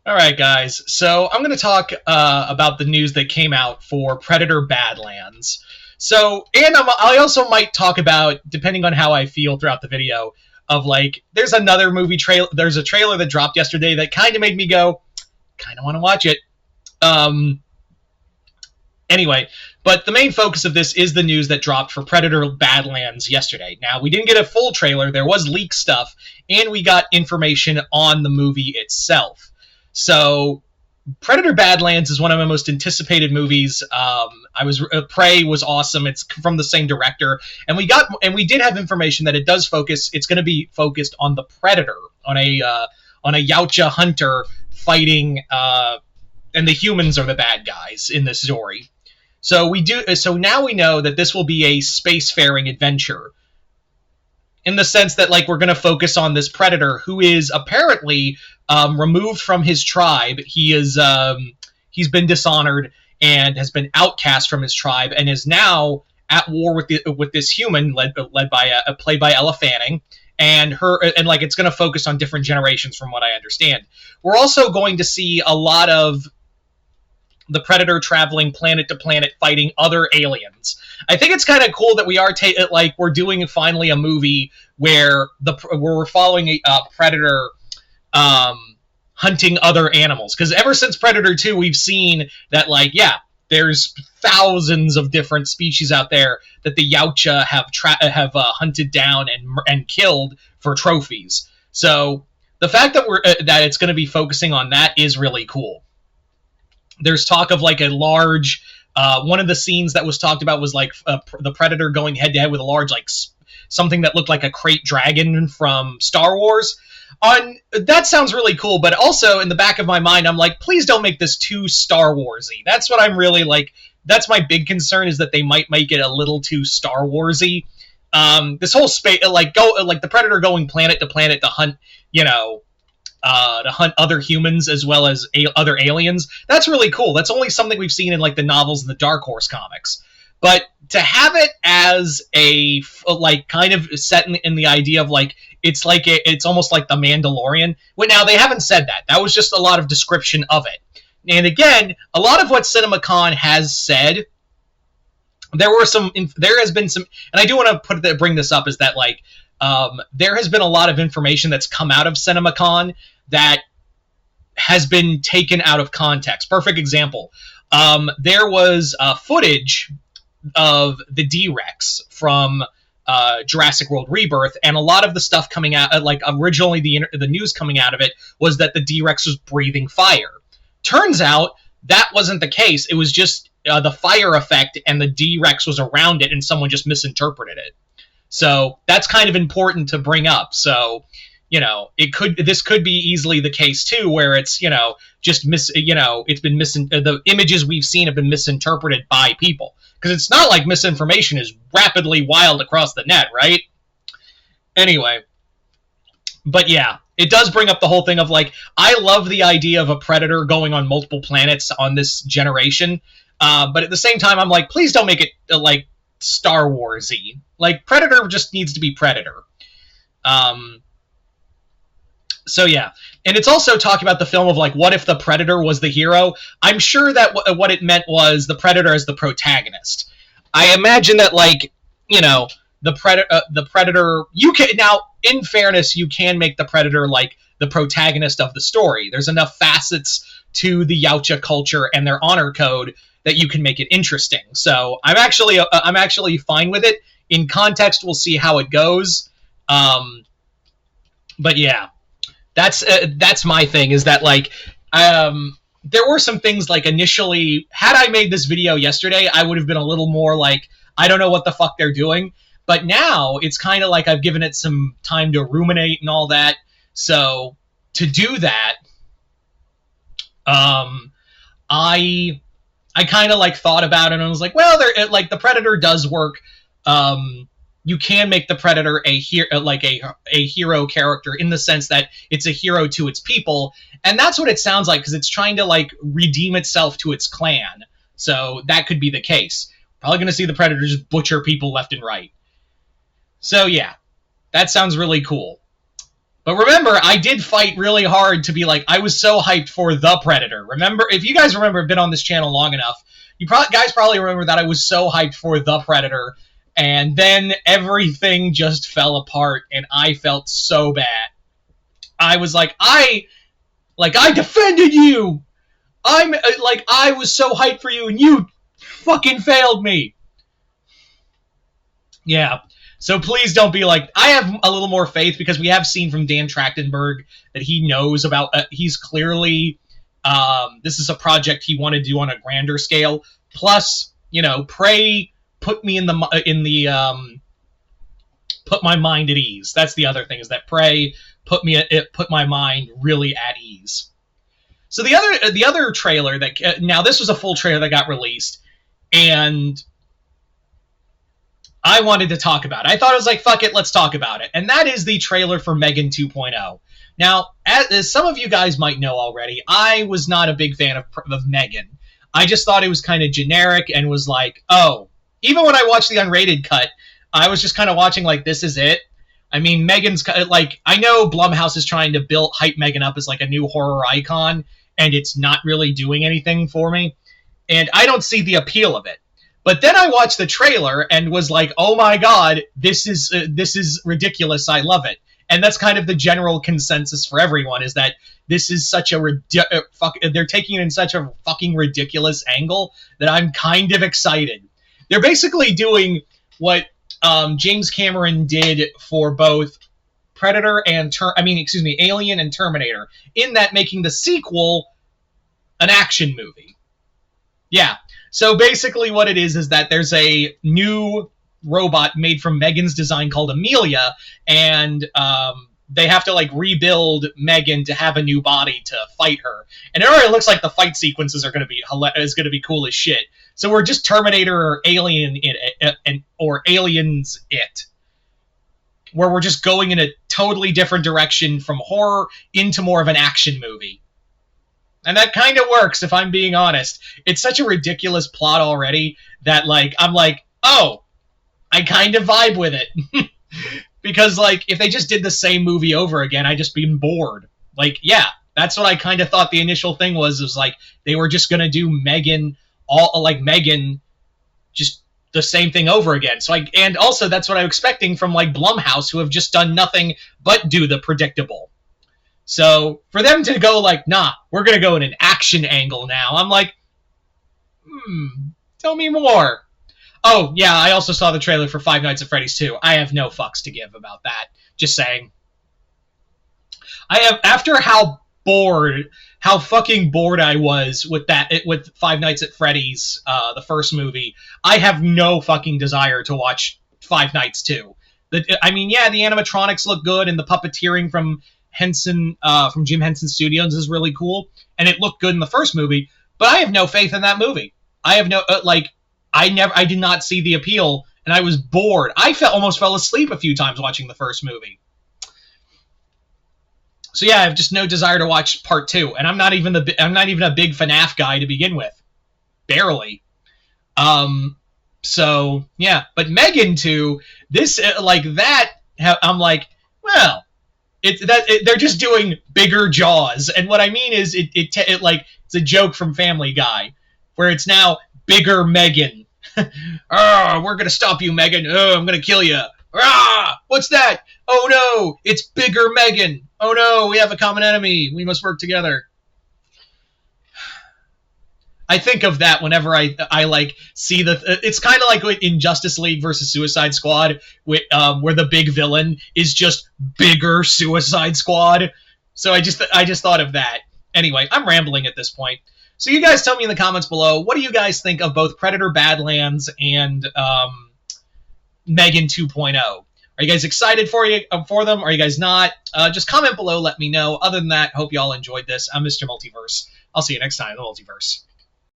All right, guys. So I'm going to talk about the news that came out for Predator Badlands. I also might talk about, depending on how I feel throughout the video, of like, there's another movie trailer. There's a trailer that dropped yesterday that kind of made me go, kind of want to watch it. Um, anyway, but the main focus of this is the news that dropped for Predator Badlands yesterday. Now, we didn't get a full trailer. There was leaked stuff, and we got information on the movie itself. So, Predator Badlands is one of my most anticipated movies. Prey was awesome. It's from the same director, and we did have information that it does focus. It's going to be focused on the Predator, on a Yautja hunter fighting, and the humans are the bad guys in this story. So now we know that this will be a spacefaring adventure, in the sense that like we're going to focus on this Predator who is apparently removed from his tribe. He's been dishonored and has been outcast from his tribe, and is now at war with this human played by Ella Fanning, and like it's going to focus on different generations from what I understand. We're also going to see a lot of the Predator traveling planet to planet fighting other aliens. I think it's kind of cool that we are we're doing finally a movie where we're following a Predator hunting other animals, because ever since Predator 2 we've seen that there's thousands of different species out there that the Yautja have hunted down and killed for trophies. So the fact that that it's going to be focusing on that is really cool. There's talk of like a large, one of the scenes that was talked about was like the Predator going head to head with a large, like something that looked like a crate dragon from Star Wars. That sounds really cool, but also in the back of my mind, I'm like, please don't make this too Star Warsy. That's what I'm really like. That's my big concern, is that they might make it a little too Star Warsy. This whole space, the Predator going planet to planet to hunt, to hunt other humans as well as other aliens. That's really cool. That's only something we've seen in like the novels and the Dark Horse comics. But to have it as a kind of set in the idea of it's almost like the Mandalorian. Well, now they haven't said that. That was just a lot of description of it. And again, a lot of what CinemaCon has said, there has been some, and I do want to bring this up, is that there has been a lot of information that's come out of CinemaCon that has been taken out of context. Perfect example. There was footage of the D-Rex from Jurassic World Rebirth, and a lot of the stuff coming out, originally the news coming out of it was that the D-Rex was breathing fire. Turns out that wasn't the case. It was just the fire effect, and the D-Rex was around it, and someone just misinterpreted it. So that's kind of important to bring up. So, this could be easily the case too, where it's, it's been the images we've seen have been misinterpreted by people. Because it's not like misinformation is rapidly wild across the net, right? Anyway. But yeah, it does bring up the whole thing of I love the idea of a Predator going on multiple planets on this generation. But at the same time, I'm like, please don't make it Star Wars-y. Predator just needs to be Predator. So yeah. And it's also talking about the film of what if the Predator was the hero? I'm sure that what it meant was the Predator as the protagonist. I imagine that the Predator, you can, now in fairness, you can make the Predator the protagonist of the story. There's enough facets to the Yautja culture and their honor code that you can make it interesting. So I'm actually fine with it. In context, we'll see how it goes. But yeah, that's my thing, is that there were some things initially, had I made this video yesterday, I would have been a little more I don't know what the fuck they're doing. But now it's kind of I've given it some time to ruminate and all that. So to do that, I kind of thought about it, and I was well, the Predator does work. You can make the Predator a hero character, in the sense that it's a hero to its people, and that's what it sounds like, because it's trying to redeem itself to its clan. So that could be the case. Probably going to see the Predator just butcher people left and right. So yeah, that sounds really cool. But remember, I did fight really hard to be like, I was so hyped for The Predator. Remember, if you guys remember, have been on this channel long enough, you guys probably remember that I was so hyped for The Predator, and then everything just fell apart, and I felt so bad. I was like, I defended you! I was so hyped for you, and you fucking failed me! Yeah. So please don't be like, I have a little more faith because we have seen from Dan Trachtenberg that he knows about, he's clearly, this is a project he wanted to do on a grander scale. Plus, you know, Prey put me put my mind at ease. That's the other thing, is that Prey put my mind really at ease. So the other trailer that, now this was a full trailer that got released, and I wanted to talk about it. I thought it was like, fuck it, let's talk about it. And that is the trailer for M3gan 2.0. Now, as some of you guys might know already, I was not a big fan of M3gan. I just thought it was kind of generic and was like, oh. Even when I watched the unrated cut, I was just kind of watching like, this is it. I mean, M3gan's like, I know Blumhouse is trying to hype M3gan up as like a new horror icon, and it's not really doing anything for me. And I don't see the appeal of it. But then I watched the trailer and was like, oh my god, this is ridiculous, I love it. And that's kind of the general consensus for everyone, is that this is such a they're taking it in such a fucking ridiculous angle that I'm kind of excited. They're basically doing what James Cameron did for both Predator and Alien and Terminator, in that making the sequel an action movie. Yeah. So basically what it is that there's a new robot made from M3gan's design called Amelia, and they have to like rebuild M3gan to have a new body to fight her. And it already looks like the fight sequences are going to be cool as shit. So we're just Terminator or Alien or Aliens it, where we're just going in a totally different direction from horror into more of an action movie. And that kind of works, if I'm being honest. It's such a ridiculous plot already that, like, I'm like, oh, I kind of vibe with it. Because, like, if they just did the same movie over again, I'd just be bored. Like, yeah, that's what I kind of thought the initial thing was like, they were just going to do M3gan, M3gan, just the same thing over again. So and also that's what I'm expecting from, like, Blumhouse, who have just done nothing but do the predictable. So, for them to go like, nah, we're going to go in an action angle now, I'm like, tell me more. Oh, yeah, I also saw the trailer for Five Nights at Freddy's 2. I have no fucks to give about that. Just saying. After how fucking bored I was with with Five Nights at Freddy's, the first movie, I have no fucking desire to watch Five Nights 2. I mean, yeah, the animatronics look good, and the puppeteering from Jim Henson Studios is really cool, and it looked good in the first movie, but I have no faith in that movie. I have no, I did not see the appeal, and I was bored. I almost fell asleep a few times watching the first movie. So yeah, I have just no desire to watch part 2, and I'm not even a big FNAF guy to begin with. Barely. So, yeah, but M3gan 2, this, I'm like, well, they're just doing bigger Jaws, and what I mean is it's a joke from Family Guy, where it's now bigger M3gan. Oh, we're gonna stop you, M3gan. Oh, I'm gonna kill you. Ah, what's that? Oh no, it's bigger M3gan. Oh no, we have a common enemy. We must work together. I think of that whenever I see it's kind of like in Justice League versus Suicide Squad, where the big villain is just bigger Suicide Squad. So I just thought of that. Anyway, I'm rambling at this point. So you guys tell me in the comments below, what do you guys think of both Predator Badlands and M3gan 2.0? Are you guys excited for them? Are you guys not? Just comment below, let me know. Other than that, hope you all enjoyed this. I'm Mr. Multiverse. I'll see you next time in the Multiverse.